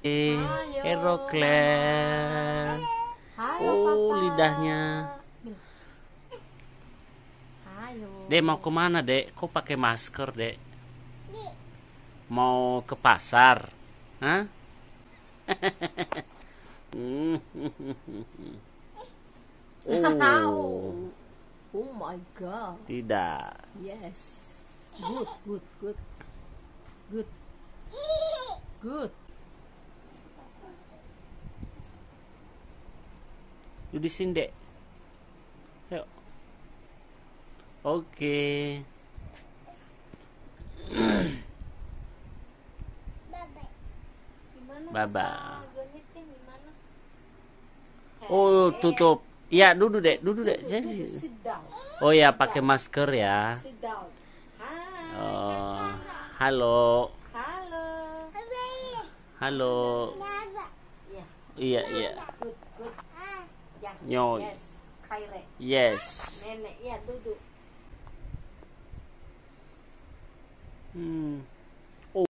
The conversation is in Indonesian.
Hero Claire. Halo, Oh, Papa. lidahnya. Ayo. Dek mau kemana, Dek? Kok pakai masker, Dek? Mau ke pasar? Hah? Oh, Oh my God. tidak. Yes. Good, good, good. Good. Good. Yuk di sini, Dek. Yuk. Oke. Bye-bye. Genitin gimana? Oh, tutup. Iya, duduk, Dek. Duduk, Dek. Sit down. Oh ya, pakai masker ya. Sit down. Hai. Oh, halo. Halo. Halo. Ya. Iya, iya. Good, good. Ya. Nyo. Yes. Kaire. Yes. Nenek, ya duduk. Hmm.